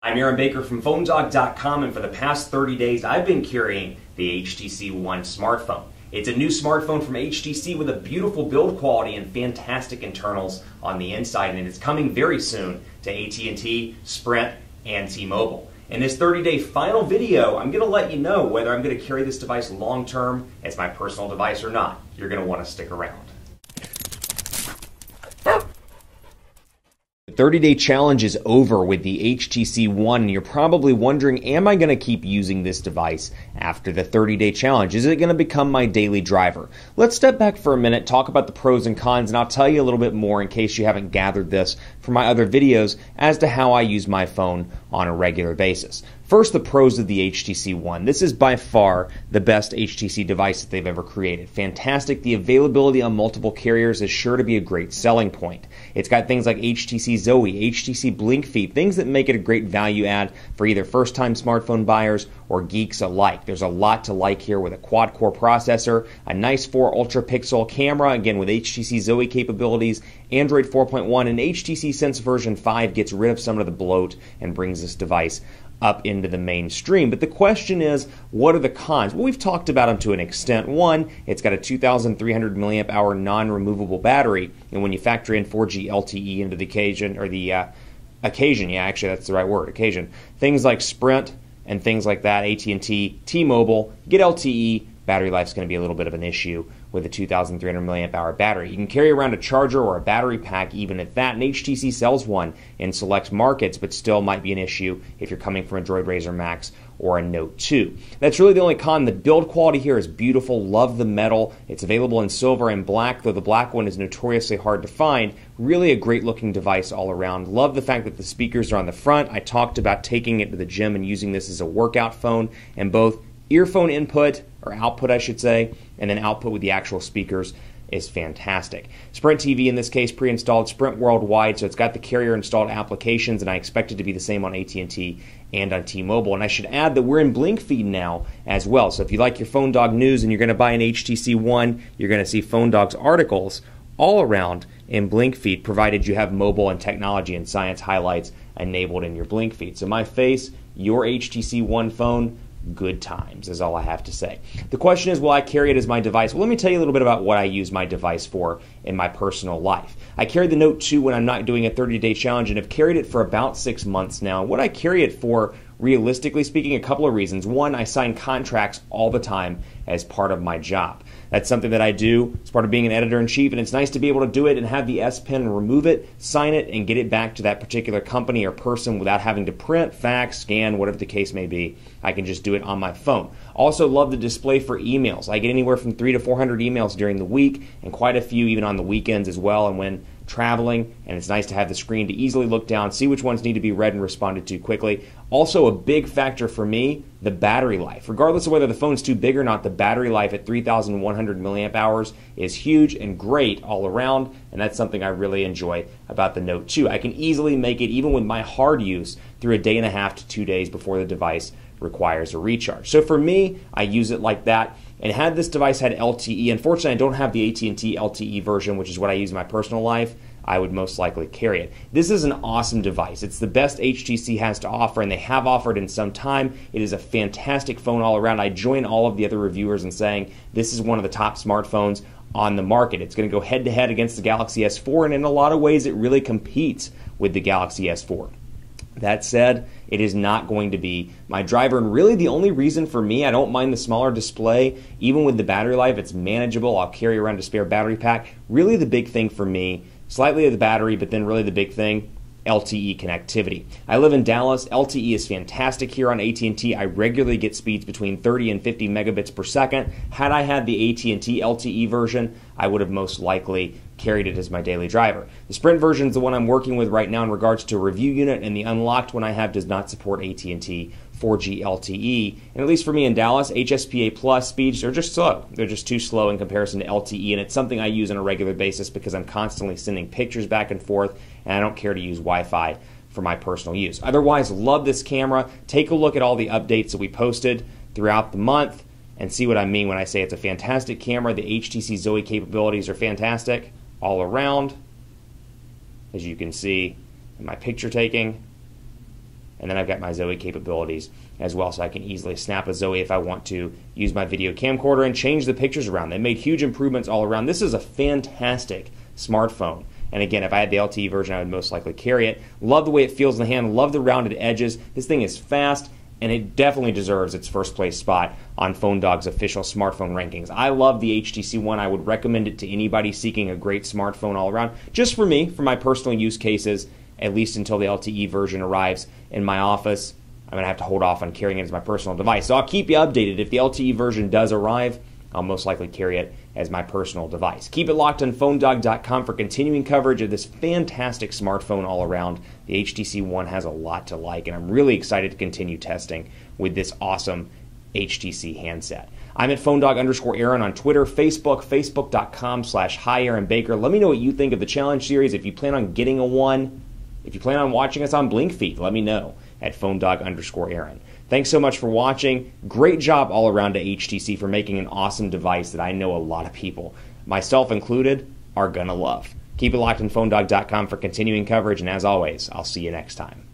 I'm Aaron Baker from PhoneDog.com, and for the past 30 days I've been carrying the HTC One smartphone. It's a new smartphone from HTC with a beautiful build quality and fantastic internals on the inside, and it's coming very soon to AT&T, Sprint, and T-Mobile. In this 30-day final video, I'm going to let you know whether I'm going to carry this device long-term as my personal device or not. You're going to want to stick around. The 30-day challenge is over with the HTC One, and you're probably wondering, am I going to keep using this device after the 30-day challenge? Is it going to become my daily driver? Let's step back for a minute, talk about the pros and cons, and I'll tell you a little bit more in case you haven't gathered this from my other videos as to how I use my phone on a regular basis. First, the pros of the HTC One. This is by far the best HTC device that they've ever created. Fantastic. The availability on multiple carriers is sure to be a great selling point. It's got things like HTC Zoe, HTC Blink Feed, things that make it a great value add for either first-time smartphone buyers or geeks alike. There's a lot to like here with a quad-core processor, a nice 4 ultra-pixel camera, again with HTC Zoe capabilities, Android 4.1, and HTC Sense version 5 gets rid of some of the bloat and brings this device up into the mainstream. But the question is, what are the cons? Well, we've talked about them to an extent. One, it's got a 2,300 milliamp hour non-removable battery, and when you factor in 4G LTE into the occasion, yeah, actually that's the right word, occasion, things like Sprint and things like that, AT&T, T-Mobile, get LTE, battery life's going to be a little bit of an issue with a 2,300 milliamp hour battery. You can carry around a charger or a battery pack even at that, and HTC sells one in select markets, but still might be an issue if you're coming from a Droid Razr Max or a Note 2. That's really the only con. The build quality here is beautiful. Love the metal. It's available in silver and black, though the black one is notoriously hard to find. Really a great looking device all around. Love the fact that the speakers are on the front. I talked about taking it to the gym and using this as a workout phone, and both earphone input, or output I should say, and then output with the actual speakers is fantastic. Sprint TV in this case pre-installed, Sprint worldwide, so it's got the carrier installed applications, and I expect it to be the same on AT&T and on T-Mobile. And I should add that we're in Blink Feed now as well, so if you like your Phone Dog news and you're going to buy an HTC One, you're going to see Phone Dog's articles all around in Blink Feed, provided you have mobile and technology and science highlights enabled in your Blink Feed. So my face, your HTC One phone, good times is all I have to say. The question is, will I carry it as my device? Well, let me tell you a little bit about what I use my device for in my personal life. I carry the Note 2 when I'm not doing a 30-day challenge and have carried it for about 6 months now. What I carry it for, realistically speaking, a couple of reasons. One, I sign contracts all the time as part of my job. That's something that I do as part of being an editor-in-chief, and it's nice to be able to do it and have the S Pen remove it, sign it, and get it back to that particular company or person without having to print, fax, scan, whatever the case may be. I can just do it on my phone. Also love the display for emails. I get anywhere from 300 to 400 emails during the week, and quite a few even on the weekends as well, and when traveling, and it's nice to have the screen to easily look down, see which ones need to be read and responded to quickly. Also a big factor for me, the battery life. Regardless of whether the phone's too big or not, the battery life at 3,100 milliamp hours is huge and great all around, and that's something I really enjoy about the Note 2. I can easily make it, even with my hard use, through a day and a half to 2 days before the device requires a recharge. So for me, I use it like that. And had this device had LTE, unfortunately I don't have the AT&T LTE version, which is what I use in my personal life, I would most likely carry it. This is an awesome device. It's the best HTC has to offer, and they have offered in some time. It is a fantastic phone all around. I join all of the other reviewers in saying this is one of the top smartphones on the market. It's going to go head-to-head against the Galaxy S4, and in a lot of ways it really competes with the Galaxy S4. That said, it is not going to be my driver, and really the only reason for me, I don't mind the smaller display, even with the battery life, it's manageable. I'll carry around a spare battery pack. Really the big thing for me, slightly of the battery, but then really the big thing, LTE connectivity. I live in Dallas. LTE is fantastic here on AT&T. I regularly get speeds between 30 and 50 megabits per second. Had I had the AT&T LTE version, I would have most likely carried it as my daily driver. The Sprint version is the one I'm working with right now in regards to a review unit, and the unlocked one I have does not support AT&T 4G LTE. And at least for me in Dallas, HSPA Plus speeds are just slow. They're just too slow in comparison to LTE, and it's something I use on a regular basis because I'm constantly sending pictures back and forth, and I don't care to use Wi-Fi for my personal use. Otherwise, love this camera. Take a look at all the updates that we posted throughout the month and see what I mean when I say it's a fantastic camera. The HTC Zoe capabilities are fantastic all around, as you can see in my picture taking. And then I've got my Zoe capabilities as well, so I can easily snap a Zoe if I want to use my video camcorder and change the pictures around. They made huge improvements all around. This is a fantastic smartphone. And again, if I had the LTE version, I would most likely carry it. Love the way it feels in the hand. Love the rounded edges. This thing is fast, and it definitely deserves its first place spot on PhoneDog's official smartphone rankings. I love the HTC One. I would recommend it to anybody seeking a great smartphone all around. Just for me, for my personal use cases, at least until the LTE version arrives in my office. I'm going to have to hold off on carrying it as my personal device. So I'll keep you updated. If the LTE version does arrive, I'll most likely carry it as my personal device. Keep it locked on PhoneDog.com for continuing coverage of this fantastic smartphone all around. The HTC One has a lot to like, and I'm really excited to continue testing with this awesome HTC handset. I'm at PhoneDog_Aaron on Twitter, Facebook, Facebook.com/HiAaronBaker. Let me know what you think of the challenge series. If you plan on getting a one, if you plan on watching us on BlinkFeed, let me know at PhoneDog_Aaron. Thanks so much for watching. Great job all around to HTC for making an awesome device that I know a lot of people, myself included, are going to love. Keep it locked on PhoneDog.com for continuing coverage, and as always, I'll see you next time.